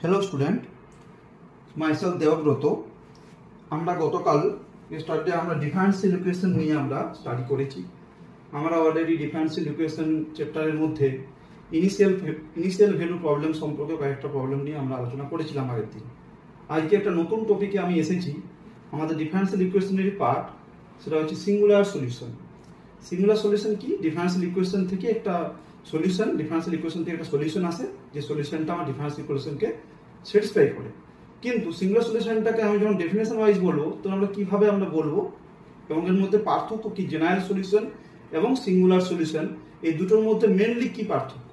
Hello student, myself Devabrata. আমরা গতকাল স্টার্টে আমরা ডিফারেন্সিয়াল ইকুয়েশন নিয়ে আমরা স্টাডি করেছি। আমরা অলরেডি ডিফারেন্সিয়াল ইকুয়েশন চ্যাপ্টারের মধ্যে ইনিশিয়াল ভ্যালু প্রবলেম সম্পর্কে কয়েকটা প্রবলেম নিয়ে আমরা আলোচনা করেছিলাম আগের দিন। আজকে একটা নতুন টপিকে আমি এসেছি। আমাদের ডিফারেন্সিয়াল ইকুয়েশনের পার্ট, সেটা হচ্ছে সিঙ্গুলার সলিউশন। সিঙ্গুলার সলিউশন কি? ডিফারেন্সিয়াল ইকুয়েশন থেকে একটা সলিউশন, ডিফারেন্সিয়াল ইকুয়েশন থেকে একটা সলিউশন আসে, যে সলিউশনটা আমার ডিফারেন্সিয়াল ইকুয়েশনকে স্যাটিসফাই করে। কিন্তু সিঙ্গুলার সলিউশনটাকে আমি যখন ডেফিনেশন ওয়াইজ বলবো, তখন আমরা কিভাবে আমরা বলবো এবং এর মধ্যে পার্থক্য কি, জেনারেল সলিউশন এবং সিঙ্গুলার সলিউশন, এই দুটোর মধ্যে মেনলি কি পার্থক্য,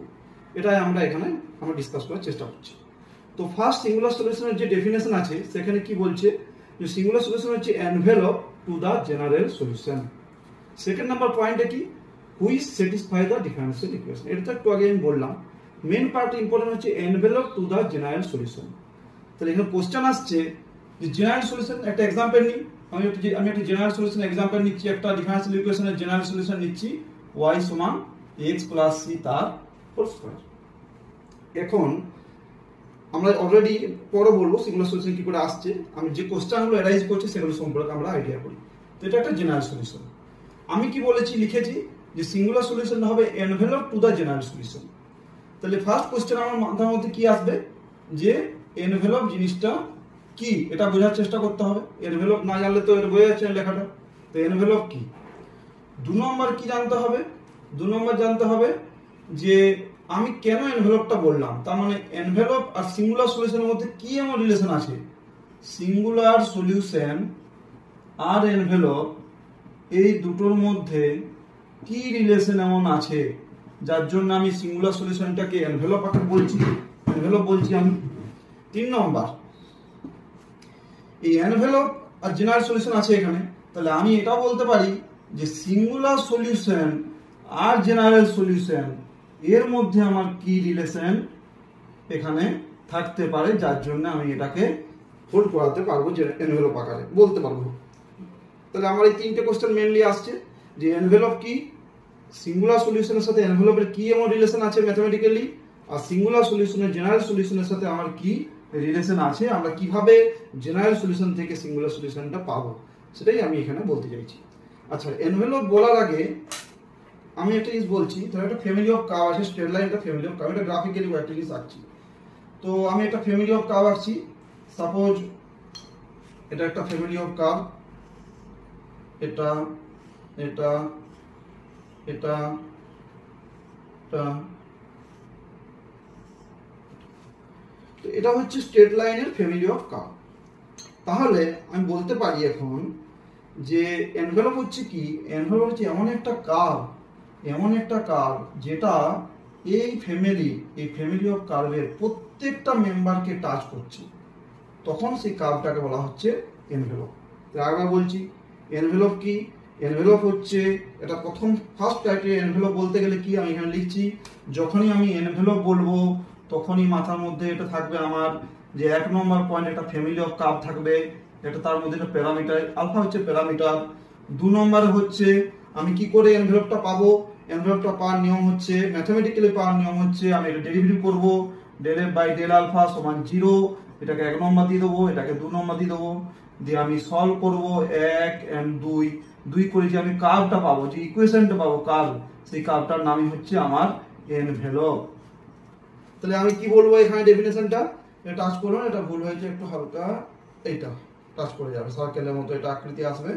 এটাই আমরা এখানে ডিসকাস করার চেষ্টা করছি। তো ফার্স্ট সিঙ্গুলার সলিউশনের যে ডেফিনেশন আছে সেখানে কি বলছে, যে সিঙ্গুলার সলিউশন হচ্ছে envelope to the general solution. Second number পয়েন্টে কি, which satisfy the differential equation. এটা তো একটু আগে আমি বললাম। মেন পার্ট ইম্পর্টেন্ট হচ্ছে envelope to the general solution. তাহলে এখানে কোশ্চেন আসছে যে জেনারেল সলিউশন, একটা এক্সাম্পল নিই। আমি একটা জেনারেল সলিউশন এক্সাম্পল নিচ্ছি, একটা ডিফারেন্সিয়াল ইকুয়েশনের জেনারেল সলিউশন নিচ্ছি, y সমান x প্লাস c তার হোল স্কয়ার। এখন আমরা অলরেডি পরে বলবো সিঙ্গুলার সলিউশন কি করে আসছে। আমি যে কোশ্চেনগুলো অ্যারাইজ করছি সেগুলো সম্পর্কে আমরা আইডিয়া করি। তো এটা একটা জেনারেল সলিউশন। আমি কি বলেছি, লিখেছি যে সিঙ্গুলার সলিউশন হবে envelope to the general solution. তাহলে ফার্স্ট কোশ্চেন আমার মাথার মধ্যে কি আসবে, যে এনভেলপ জিনিসটা কি, এটা বোঝার চেষ্টা করতে হবে। এনভেলপ না জানলে তো এটা বোঝা যাচ্ছে না লেখাটা। তো এনভেলপ কি, দু নম্বর কি জানতে হবে, দু নম্বর জানতে হবে যে আমি কেন এনভেলপটা বললাম। তার মানে এনভেলপ আর সিঙ্গুলার সলিউশনের মধ্যে কি এমন রিলেশন আছে, সিঙ্গুলার সলিউশন আর এনভেলপ এই দুটোর মধ্যে কি রিলেশন এমন আছে যার জন্য আমি সিঙ্গুলার সলিউশনটাকে এনভেলপ আকারে বলছি, এনভেলপ বলছি আমি। তিন নম্বর, এই এনভেলপ আর জেনারেল সলিউশন আছে এখানে, তাহলে আমি এটা বলতে পারি যে সিঙ্গুলার সলিউশন আর জেনারেল সলিউশন এর মধ্যে আমার কি রিলেশন এখানে থাকতে পারে, যার জন্য আমি এটাকে হোল্ড করাতে পারবো, যে এনভেলপ আকারে বলতে পারবো। তাহলে আমার এই তিনটে কোশ্চেন মেইনলি আসছে, যে এনভেলপ কি, সিঙ্গুলার সলিউশনের সাথে এনভেলপের কি এমন রিলেশন আছে ম্যাথমেটিক্যালি, আর সিঙ্গুলার সলিউশনের জেনারেল সলিউশনের সাথে আমার কি রিলেশন আছে, আমরা কিভাবে জেনারেল সলিউশন থেকে সিঙ্গুলার সলিউশনটা পাবো, সেটাই আমি এখানে বলতে চাইছি। আচ্ছা, এনভেলপ বলার আগে আমি একটা জিনিস বলছি। ধরো একটা ফ্যামিলি অফ কার্ভ আছে, স্ট্রেট লাইন একটা ফ্যামিলি অফ কার্ভ, এটা গ্রাফিক্যালি একটা জিনিস আঁকছি। তো আমি একটা ফ্যামিলি অফ কার্ভ আঁকছি। সাপোজ এটা একটা ফ্যামিলি অফ কার্ভ, এটা এটা এটা এটা হচ্ছে স্ট্রেট লাইনের ফ্যামিলি অফ কার্ভ। তাহলে আমি বলতে পারি এখন যে এনভেলপ হচ্ছে কি, এনভেলপ হচ্ছে এমন একটা কার্ভ যেটা এই ফ্যামিলি অফ কার্ভের প্রত্যেকটা মেম্বারকে টাচ করছে, তখন সেই কার্ভটাকে বলা হচ্ছে এনভেলপ। আবার বলছি, এনভেলপ কি, এনভেলপ হচ্ছে এটা ফার্স্ট ক্রাইটেরিয়া। এনভেলপ বলতে গেলে কি, আমি এখানে লিখছি, যখনই আমি এনভেলপ বলবো তখনই মাথার মধ্যে এটা থাকবে আমার, যে এক নম্বর পয়েন্ট একটা ফ্যামিলি অফ কার্ভ থাকবে, এটা তার মধ্যে একটা প্যারামিটার, আলফা হচ্ছে প্যারামিটার। দু নম্বরে হচ্ছে আমি কি করে এনভেলপটা পাবো, এনভেলপটা পাওয়ার নিয়ম হচ্ছে, ম্যাথমেটিক্যালি পাওয়ার নিয়ম হচ্ছে, আমি এটা ডেরিভেটিভ করবো, del f by del alpha সমান 0, এটাকে এক নম্বর দিয়ে দেবো, এটাকে দু নম্বর দিয়ে দেবো, দিয়ে আমি সলভ করবো 1 and 2 করে যে আমি কার্ভটা পাবো, যে ইকুয়েশনটা পাবো কার্ভ, সেই কার্ভটার নামই হচ্ছে আমার এনভেলপ। তাহলে আমি কি বলবো এখানে ডেফিনেশনটা, এটা টাচ করুন, এটা ভুল হয়েছে একটু হালকা, এইটা টাচ করে যাবে, সার্কেলের মতো এটা আকৃতি আসবে,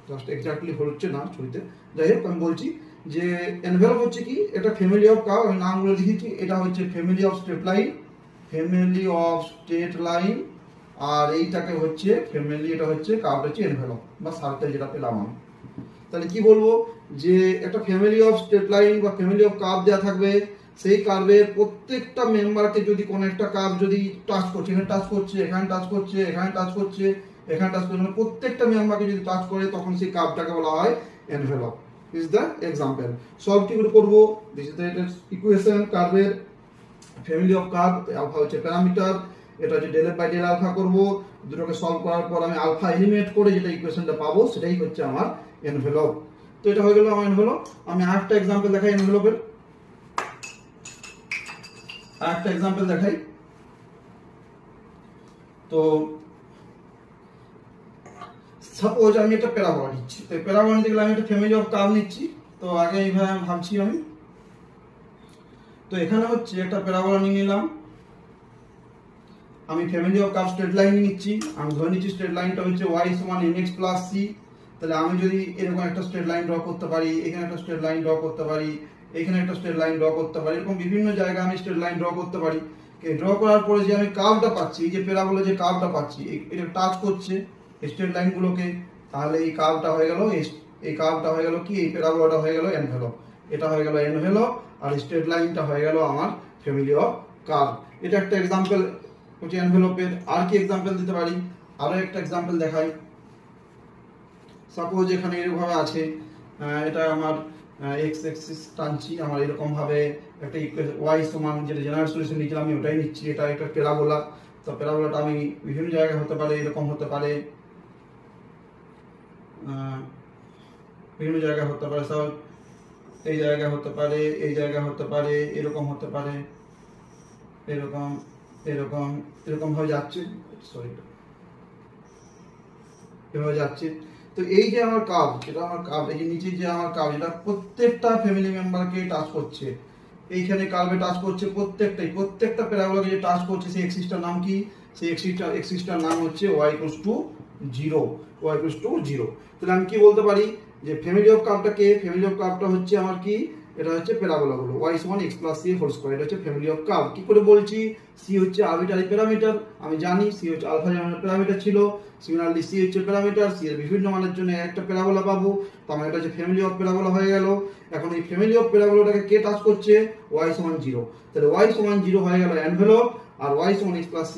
জাস্ট এক্স্যাক্টলি হচ্ছে না ছবিতে। যাই হোক, আমি বলছি যে এনভেলপ হচ্ছে কি, এটা ফ্যামিলি অফ কার্ভ, আমি নামগুলো লিখেছি, এটা হচ্ছে ফ্যামিলি অফ স্ট্রেট লাইন, আর এইটাকে হচ্ছে ফ্যামিলি, এটা হচ্ছে কার্ভ হচ্ছে এনভেলপ বা সার্কেল যেটা পেলাম আমি। তাহলে কি বলবো, যে একটা ফ্যামিলি অফ স্ট্রেট লাইন বা ফ্যামিলি অফ কার্ভ দেওয়া থাকবে, সেই কার্ভের প্রত্যেকটা মেম্বারকে যদি কোনো একটা কার্ভ যদি টাচ করছে, এখানে টাচ করছে, এখানে টাচ করছে, এখানে টাচ করছে, এখানে টাচ করছে, মানে প্রত্যেকটা মেম্বারকে যদি টাচ করে, তখন সেই কার্ভটাকে বলা হয় envelope. Is the example. Solve কি করে করবো, দিস ইজ দ্য ইকুয়েশন কার্ভের ফ্যামিলি অফ কার্ভ, আলফা হচ্ছে প্যারামিটার, এটা হচ্ছে del f by del alpha করবো, দুটোকে সলভ করার পর আমি আলফা এলিমিনেট করে যেটা ইকুয়েশনটা পাবো, সেটাই হচ্ছে আমার এনভেলপ। তো এটা হয়ে গেল আমার এনভেলপ। আমি আরেকটা এক্সাম্পল দেখাই এনভেলপের, আরেকটা এক্সাম্পল দেখাই। তো সাপোজ আমি একটা প্যারাবোলা নিচ্ছি, তো প্যারাবোলা নিতে গেলে আমি একটা ফ্যামিলি অফ কার্ভ নিচ্ছি। তো আগে এইভাবে ভাবছি আমি, তো এখানে হচ্ছে একটা প্যারাবোলা নিয়ে নিলাম, আমি family of curve straight line নিচ্ছি। আমি ধরে নিচ্ছি স্ট্রেট লাইনটা হচ্ছে y সমান mx প্লাস c। তাহলে আমি যদি এরকম একটা স্ট্রেট লাইন ড্র করতে পারি, এখানে একটা স্ট্রেট লাইন ড্র করতে পারি, এখানে একটা স্ট্রেট লাইন ড্র করতে পারি, এরকম বিভিন্ন জায়গায় আমি স্ট্রেট লাইন ড্র করতে পারি। ড্র করার পরে যে আমি কার্ভটা পাচ্ছি, এই যে প্যারাবোলা যে কার্ভটা পাচ্ছি, এটা টাচ করছে স্ট্রেট লাইনগুলোকে, তাহলে এই কার্ভটা হয়ে গেল, এই কার্ভটা হয়ে গেল কি, এই প্যারাবোলাটা হয়ে গেল এনভেলপ, এটা হয়ে গেল এনভেলপ, আর স্ট্রেট লাইনটা হয়ে গেল আমার ফ্যামিলি অফ কার্ভ। এটা একটা এক্সাম্পল হচ্ছে এনভেলপের। আর কি এক্সাম্পল দিতে পারি, আরো একটা এক্সাম্পল দেখাই। সাপোজ এখানে এরকম ভাবে আছে, এটা আমার এক্স অ্যাক্সিস টানছি, আমার এরকম ভাবে একটা y সমান যেটা জেনারেল সলিউশন নিয়েছিলাম আমি ওটাই নিচ্ছি, এটা একটা প্যারাবোলা। তো প্যারাবোলাটা আমি বিভিন্ন জায়গায় হতে পারে, এরকম হতে পারে, বিভিন্ন জায়গায় হতে পারে, সব এই জায়গায় হতে পারে, এই জায়গায় হতে পারে, এরকম হতে পারে, এরকম এরকম এরকম ভাবে যাচ্ছে, সরি এভাবে যাচ্ছে। তো এই যে আমার কার্ভ, এটা আমার কার্ভ, এই যে নিচে যে আমার কার্ভ, এটা প্রত্যেকটা ফ্যামিলি মেম্বারকে টাচ করছে, এইখানে কার্ভে টাচ করছে, প্রত্যেকটা প্যারাবোলাকে যে টাচ করছে, সেই এক্সিসটার নাম কি, সেই এক্সিসটার নাম হচ্ছে y = 0, y = 0। তাহলে আমি কি বলতে পারি যে ফ্যামিলি অফ কার্ভটাকে, ফ্যামিলি অফ কার্ভটা হচ্ছে আমার কি, এটা হচ্ছে প্যারাবোলাগুলো y সমান x plus c whole square, এটা হচ্ছে ফ্যামিলি অফ কার্ভ। কি করে বলছি, c হচ্ছে আরবিট্রারি প্যারামিটার, আমি জানি c হচ্ছে আলফা যেমন প্যারামিটার ছিল, সিমিলারলি c হচ্ছে প্যারামিটার, c এর বিভিন্ন মানের জন্য একটা প্যারাবোলা পাবো, তার মানে এটা হচ্ছে ফ্যামিলি অফ প্যারাবোলা হয়ে গেল। এখন এই ফ্যামিলি অফ প্যারাবোলাটাকে কে টাচ করছে, y সমান 0, তাহলে y সমান 0 হয়ে গেল এনভেলপ, আর y সমান x plus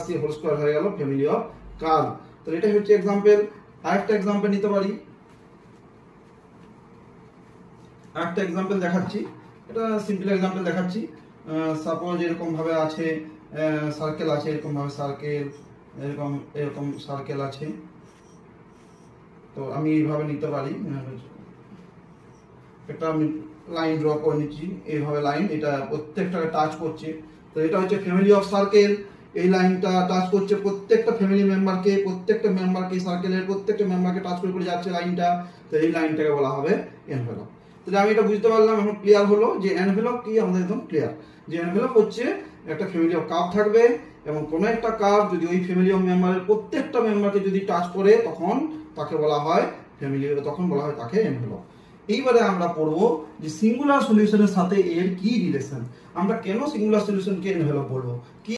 c whole square হয়ে গেল ফ্যামিলি অফ কার্ভ। তাহলে এটা হচ্ছে एग्जांपल। আরেকটা एग्जांपल নিতে পারি, একটা एग्जांपल দেখাচ্ছি, এটা সিম্পল एग्जांपल দেখাচ্ছি। সাপোজ এরকম ভাবে আছে, সার্কেল আছে, এরকম ভাবে সার্কেল, এরকম এরকম সার্কেল আছে। তো আমি এইভাবে নিতে পারি, একটা আমি লাইন ড্র করে নিচ্ছি, এইভাবে লাইন, এটা প্রত্যেকটাকে টাচ করছে। তো এটা হচ্ছে ফ্যামিলি অফ সার্কেল, এই লাইনটা টাচ করছে প্রত্যেকটা ফ্যামিলি মেম্বারকে, প্রত্যেকটা মেম্বারকে, সার্কেলের প্রত্যেকটা মেম্বারকে টাচ করে করে যাচ্ছে লাইনটা। তো এই লাইনটাকে বলা হবে এনভেলপ। তাহলে আমি এটা বুঝতে পারলাম, এখন ক্লিয়ার হলো যে এনভেলপ কি, আমাদের একদম ক্লিয়ার যে এনভেলপ হচ্ছে একটা ফ্যামিলি অফ কার্ভ থাকবে, এবং কোন একটা কার্ভ যদি ওই ফ্যামিলি অফ মেম্বারের প্রত্যেকটা মেম্বারকে যদি টাচ করে, তখন তাকে বলা হয় ফ্যামিলি, তখন বলা হয় তাকে এনভেলপ। এইবারে আমরা পড়বো যে সিঙ্গুলার সলিউশনের সাথে এর কি রিলেশন, আমরা কেন সিঙ্গুলার সলিউশনকে এনভেলপ বলবো, কি